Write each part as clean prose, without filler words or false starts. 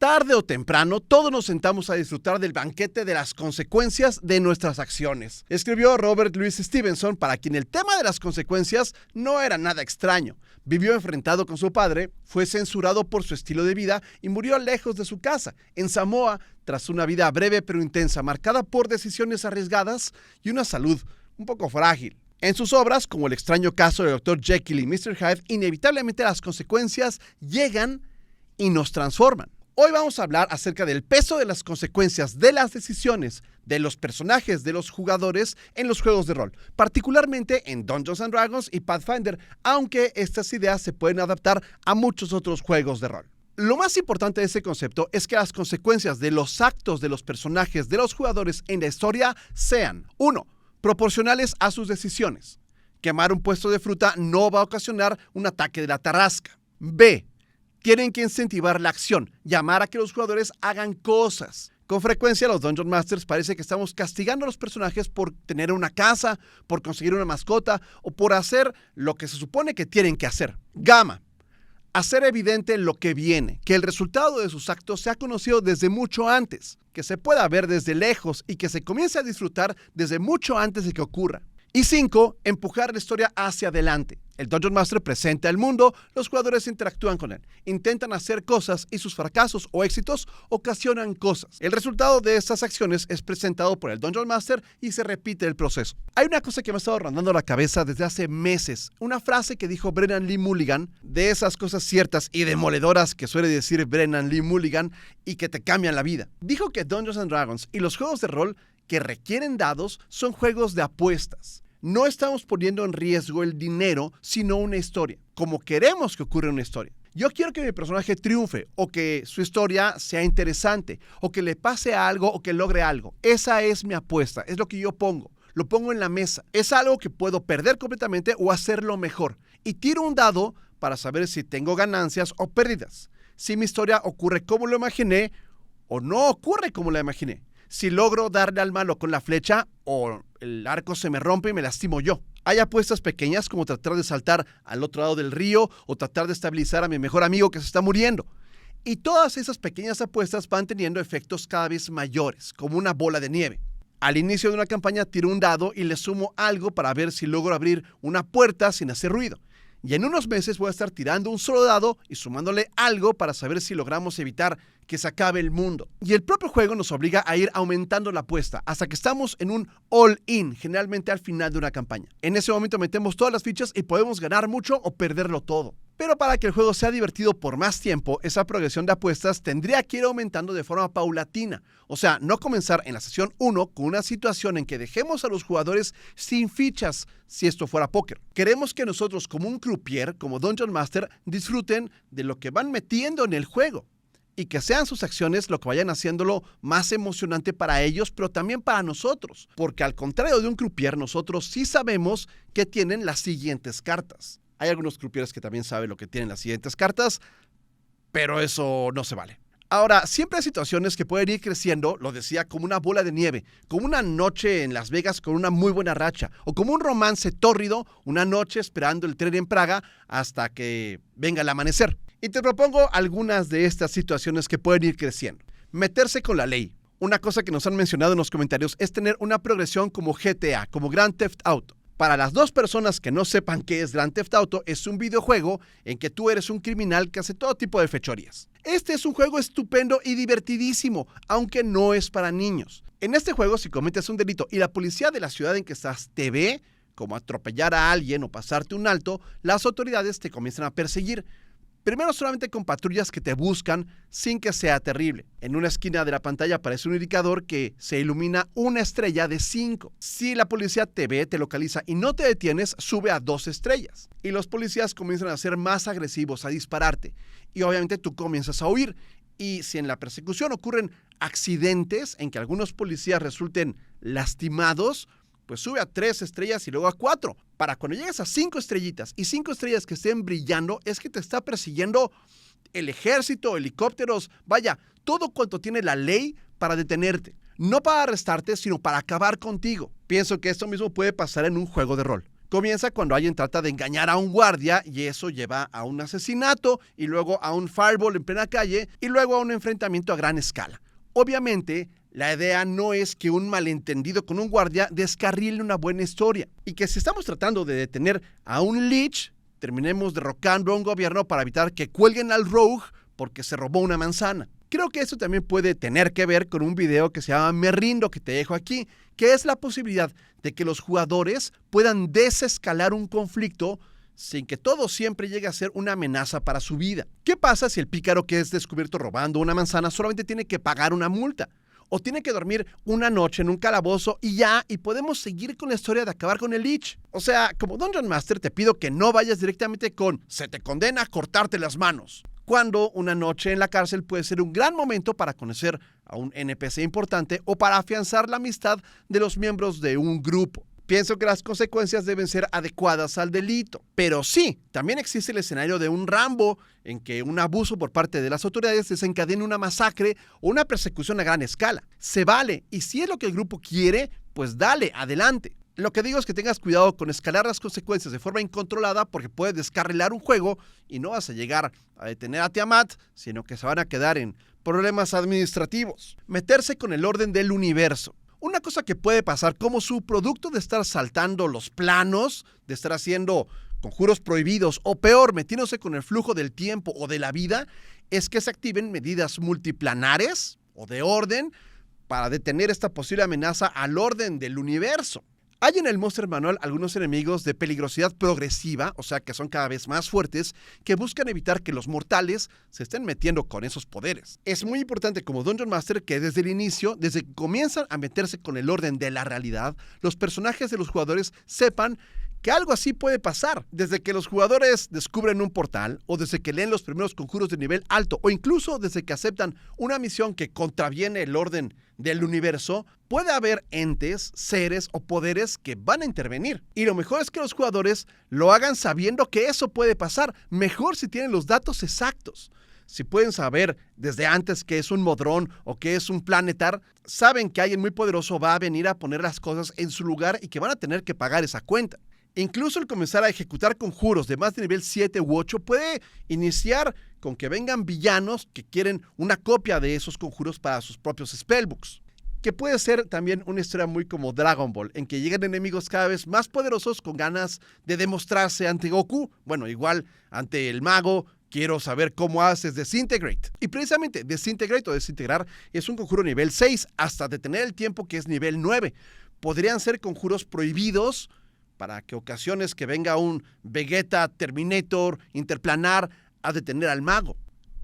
Tarde o temprano, todos nos sentamos a disfrutar del banquete de las consecuencias de nuestras acciones. Escribió Robert Louis Stevenson, para quien el tema de las consecuencias no era nada extraño. Vivió enfrentado con su padre, fue censurado por su estilo de vida y murió lejos de su casa, en Samoa, tras una vida breve pero intensa, marcada por decisiones arriesgadas y una salud un poco frágil. En sus obras, como El extraño caso de Dr. Jekyll y Mr. Hyde, inevitablemente las consecuencias llegan y nos transforman. Hoy vamos a hablar acerca del peso de las consecuencias de las decisiones de los personajes, de los jugadores en los juegos de rol, particularmente en Dungeons & Dragons y Pathfinder, aunque estas ideas se pueden adaptar a muchos otros juegos de rol. Lo más importante de este concepto es que las consecuencias de los actos de los personajes, de los jugadores en la historia sean: 1. Proporcionales a sus decisiones. Quemar un puesto de fruta no va a ocasionar un ataque de la tarrasca. B. Tienen que incentivar la acción, llamar a que los jugadores hagan cosas. Con frecuencia los Dungeon Masters parece que estamos castigando a los personajes por tener una casa, por conseguir una mascota o por hacer lo que se supone que tienen que hacer. Gamma. Hacer evidente lo que viene, que el resultado de sus actos sea conocido desde mucho antes, que se pueda ver desde lejos y que se comience a disfrutar desde mucho antes de que ocurra. Y 5. Empujar la historia hacia adelante. El Dungeon Master presenta el mundo, los jugadores interactúan con él, intentan hacer cosas y sus fracasos o éxitos ocasionan cosas. El resultado de estas acciones es presentado por el Dungeon Master y se repite el proceso. Hay una cosa que me ha estado rondando la cabeza desde hace meses, una frase que dijo Brennan Lee Mulligan, de esas cosas ciertas y demoledoras que suele decir Brennan Lee Mulligan y que te cambian la vida. Dijo que Dungeons & Dragons y los juegos de rol que requieren dados son juegos de apuestas. No estamos poniendo en riesgo el dinero, sino una historia, como queremos que ocurra una historia. Yo quiero que mi personaje triunfe, o que su historia sea interesante, o que le pase algo, o que logre algo. Esa es mi apuesta, es lo que yo pongo. Lo pongo en la mesa. Es algo que puedo perder completamente o hacerlo mejor. Y tiro un dado para saber si tengo ganancias o pérdidas. Si mi historia ocurre como lo imaginé, o no ocurre como la imaginé. Si logro darle al malo con la flecha o el arco se me rompe y me lastimo yo. Hay apuestas pequeñas como tratar de saltar al otro lado del río o tratar de estabilizar a mi mejor amigo que se está muriendo. Y todas esas pequeñas apuestas van teniendo efectos cada vez mayores, como una bola de nieve. Al inicio de una campaña tiro un dado y le sumo algo para ver si logro abrir una puerta sin hacer ruido. Y en unos meses voy a estar tirando un solo dado y sumándole algo para saber si logramos evitar que se acabe el mundo. Y el propio juego nos obliga a ir aumentando la apuesta hasta que estamos en un all-in, generalmente al final de una campaña. En ese momento metemos todas las fichas y podemos ganar mucho o perderlo todo. Pero para que el juego sea divertido por más tiempo, esa progresión de apuestas tendría que ir aumentando de forma paulatina. O sea, no comenzar en la sesión 1 con una situación en que dejemos a los jugadores sin fichas si esto fuera póker. Queremos que nosotros como un croupier, como Dungeon Master, disfruten de lo que van metiendo en el juego y que sean sus acciones lo que vayan haciéndolo más emocionante para ellos, pero también para nosotros. Porque al contrario de un croupier, nosotros sí sabemos que tienen las siguientes cartas. Hay algunos croupiers que también saben lo que tienen las siguientes cartas, pero eso no se vale. Ahora, siempre hay situaciones que pueden ir creciendo, lo decía, como una bola de nieve, como una noche en Las Vegas con una muy buena racha, o como un romance tórrido, una noche esperando el tren en Praga hasta que venga el amanecer. Y te propongo algunas de estas situaciones que pueden ir creciendo. Meterse con la ley. Una cosa que nos han mencionado en los comentarios es tener una progresión como GTA, como Grand Theft Auto. Para las dos personas que no sepan qué es Grand Theft Auto, es un videojuego en que tú eres un criminal que hace todo tipo de fechorías. Este es un juego estupendo y divertidísimo, aunque no es para niños. En este juego, si cometes un delito y la policía de la ciudad en que estás te ve, como atropellar a alguien o pasarte un alto, las autoridades te comienzan a perseguir. Primero solamente con patrullas que te buscan sin que sea terrible. En una esquina de la pantalla aparece un indicador que se ilumina una estrella de 5. Si la policía te ve, te localiza y no te detienes, sube a 2 estrellas. Y los policías comienzan a ser más agresivos, a dispararte. Y obviamente tú comienzas a huir. Y si en la persecución ocurren accidentes en que algunos policías resulten lastimados, pues sube a 3 estrellas y luego a 4. Para cuando llegues a 5 estrellitas y 5 estrellas que estén brillando, es que te está persiguiendo el ejército, helicópteros, vaya, todo cuanto tiene la ley para detenerte. No para arrestarte, sino para acabar contigo. Pienso que esto mismo puede pasar en un juego de rol. Comienza cuando alguien trata de engañar a un guardia y eso lleva a un asesinato y luego a un fireball en plena calle y luego a un enfrentamiento a gran escala. Obviamente, la idea no es que un malentendido con un guardia descarrile una buena historia y que si estamos tratando de detener a un Lich, terminemos derrocando a un gobierno para evitar que cuelguen al rogue porque se robó una manzana. Creo que eso también puede tener que ver con un video que se llama Me Rindo, que te dejo aquí, que es la posibilidad de que los jugadores puedan desescalar un conflicto sin que todo siempre llegue a ser una amenaza para su vida. ¿Qué pasa si el pícaro que es descubierto robando una manzana solamente tiene que pagar una multa? O tiene que dormir una noche en un calabozo y podemos seguir con la historia de acabar con el Lich. O sea, como Dungeon Master te pido que no vayas directamente con se te condena a cortarte las manos, cuando una noche en la cárcel puede ser un gran momento para conocer a un NPC importante o para afianzar la amistad de los miembros de un grupo. Pienso que las consecuencias deben ser adecuadas al delito. Pero sí, también existe el escenario de un Rambo en que un abuso por parte de las autoridades desencadene una masacre o una persecución a gran escala. Se vale, y si es lo que el grupo quiere, pues dale, adelante. Lo que digo es que tengas cuidado con escalar las consecuencias de forma incontrolada porque puedes descarrilar un juego y no vas a llegar a detener a Tiamat, sino que se van a quedar en problemas administrativos. Meterse con el orden del universo. Una cosa que puede pasar como subproducto de estar saltando los planos, de estar haciendo conjuros prohibidos o peor, metiéndose con el flujo del tiempo o de la vida, es que se activen medidas multiplanares o de orden para detener esta posible amenaza al orden del universo. Hay en el Monster Manual algunos enemigos de peligrosidad progresiva, o sea que son cada vez más fuertes, que buscan evitar que los mortales se estén metiendo con esos poderes. Es muy importante como Dungeon Master que desde el inicio, desde que comienzan a meterse con el orden de la realidad, los personajes de los jugadores sepan que algo así puede pasar. Desde que los jugadores descubren un portal, o desde que leen los primeros conjuros de nivel alto, o incluso desde que aceptan una misión que contraviene el orden del universo, puede haber entes, seres o poderes que van a intervenir. Y lo mejor es que los jugadores lo hagan sabiendo que eso puede pasar. Mejor si tienen los datos exactos. Si pueden saber desde antes que es un Modrón o que es un Planetar, saben que alguien muy poderoso va a venir a poner las cosas en su lugar y que van a tener que pagar esa cuenta. Incluso el comenzar a ejecutar conjuros de más de nivel 7 u 8 puede iniciar con que vengan villanos que quieren una copia de esos conjuros para sus propios spellbooks. Que puede ser también una historia muy como Dragon Ball, en que llegan enemigos cada vez más poderosos con ganas de demostrarse ante Goku. Bueno, igual ante el mago, quiero saber cómo haces Disintegrate. Y precisamente Disintegrate o desintegrar es un conjuro nivel 6 hasta detener el tiempo que es nivel 9. Podrían ser conjuros prohibidos para que ocasiones que venga un Vegeta Terminator interplanar a detener al mago.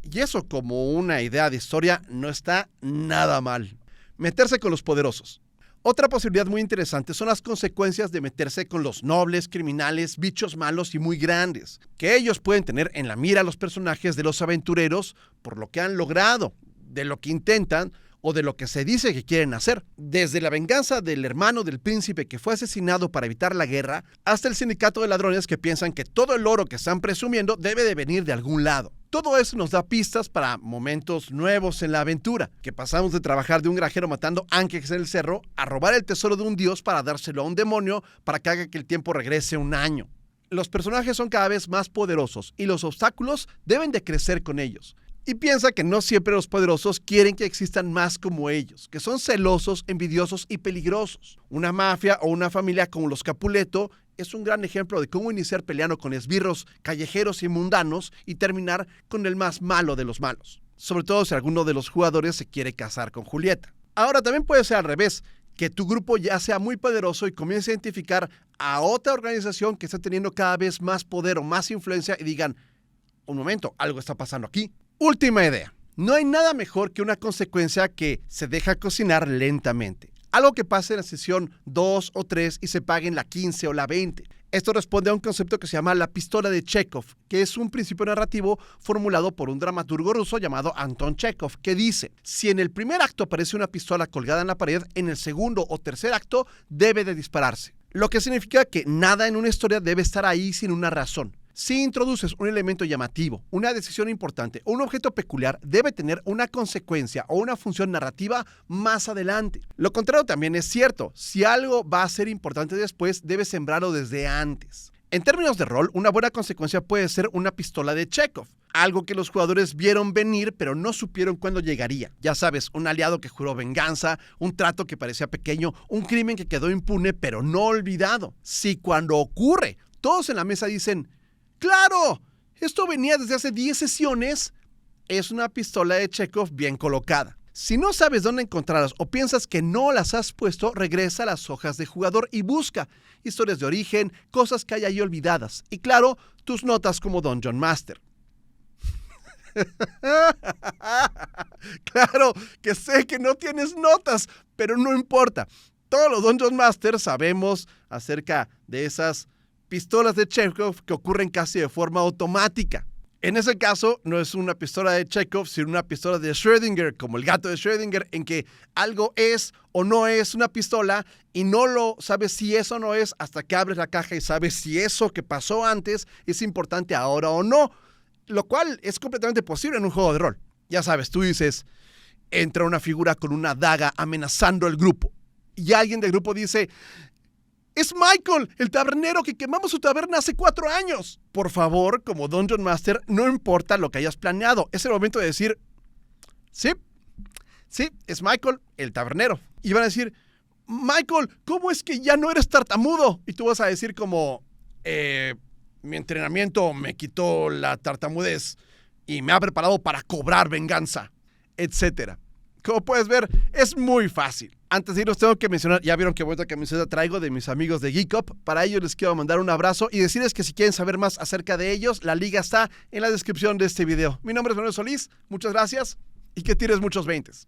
Y eso como una idea de historia no está nada mal. Meterse con los poderosos. Otra posibilidad muy interesante son las consecuencias de meterse con los nobles, criminales, bichos malos y muy grandes, que ellos pueden tener en la mira a los personajes de los aventureros por lo que han logrado, de lo que intentan o de lo que se dice que quieren hacer. Desde la venganza del hermano del príncipe que fue asesinado para evitar la guerra, hasta el sindicato de ladrones que piensan que todo el oro que están presumiendo debe de venir de algún lado. Todo eso nos da pistas para momentos nuevos en la aventura, que pasamos de trabajar de un granjero matando ángeles en el cerro a robar el tesoro de un dios para dárselo a un demonio para que haga que el tiempo regrese un año. Los personajes son cada vez más poderosos y los obstáculos deben de crecer con ellos. Y piensa que no siempre los poderosos quieren que existan más como ellos, que son celosos, envidiosos y peligrosos. Una mafia o una familia como los Capuleto es un gran ejemplo de cómo iniciar peleando con esbirros callejeros y mundanos y terminar con el más malo de los malos. Sobre todo si alguno de los jugadores se quiere casar con Julieta. Ahora también puede ser al revés, que tu grupo ya sea muy poderoso y comience a identificar a otra organización que está teniendo cada vez más poder o más influencia y digan, un momento, algo está pasando aquí. Última idea. No hay nada mejor que una consecuencia que se deja cocinar lentamente. Algo que pase en la sesión 2 o 3 y se pague en la 15 o la 20. Esto responde a un concepto que se llama la pistola de Chekhov, que es un principio narrativo formulado por un dramaturgo ruso llamado Anton Chekhov, que dice, si en el primer acto aparece una pistola colgada en la pared, en el segundo o tercer acto debe de dispararse. Lo que significa que nada en una historia debe estar ahí sin una razón. Si introduces un elemento llamativo, una decisión importante o un objeto peculiar, debe tener una consecuencia o una función narrativa más adelante. Lo contrario también es cierto. Si algo va a ser importante después, debes sembrarlo desde antes. En términos de rol, una buena consecuencia puede ser una pistola de Chekhov. Algo que los jugadores vieron venir, pero no supieron cuándo llegaría. Ya sabes, un aliado que juró venganza, un trato que parecía pequeño, un crimen que quedó impune, pero no olvidado. Si cuando ocurre, todos en la mesa dicen, ¡claro! Esto venía desde hace 10 sesiones, es una pistola de Chekhov bien colocada. Si no sabes dónde encontrarlas o piensas que no las has puesto, regresa a las hojas de jugador y busca historias de origen, cosas que hay ahí olvidadas. Y claro, tus notas como Dungeon Master. Claro que sé que no tienes notas, pero no importa. Todos los Dungeon Masters sabemos acerca de esas pistolas de Chekhov que ocurren casi de forma automática. En ese caso, no es una pistola de Chekhov, sino una pistola de Schrödinger, como el gato de Schrödinger, en que algo es o no es una pistola y no lo sabes si es o no es hasta que abres la caja y sabes si eso que pasó antes es importante ahora o no, lo cual es completamente posible en un juego de rol. Ya sabes, tú dices, entra una figura con una daga amenazando al grupo y alguien del grupo dice, ¡es Michael, el tabernero que quemamos su taberna hace 4 años! Por favor, como Dungeon Master, no importa lo que hayas planeado. Es el momento de decir, sí, es Michael, el tabernero. Y van a decir, Michael, ¿cómo es que ya no eres tartamudo? Y tú vas a decir como, mi entrenamiento me quitó la tartamudez y me ha preparado para cobrar venganza, etc. Como puedes ver, es muy fácil. Antes de irnos tengo que mencionar, ya vieron qué bonita camiseta traigo de mis amigos de Geek Up. Para ellos les quiero mandar un abrazo y decirles que si quieren saber más acerca de ellos, la liga está en la descripción de este video. Mi nombre es Manuel Solís, muchas gracias y que tires muchos 20s.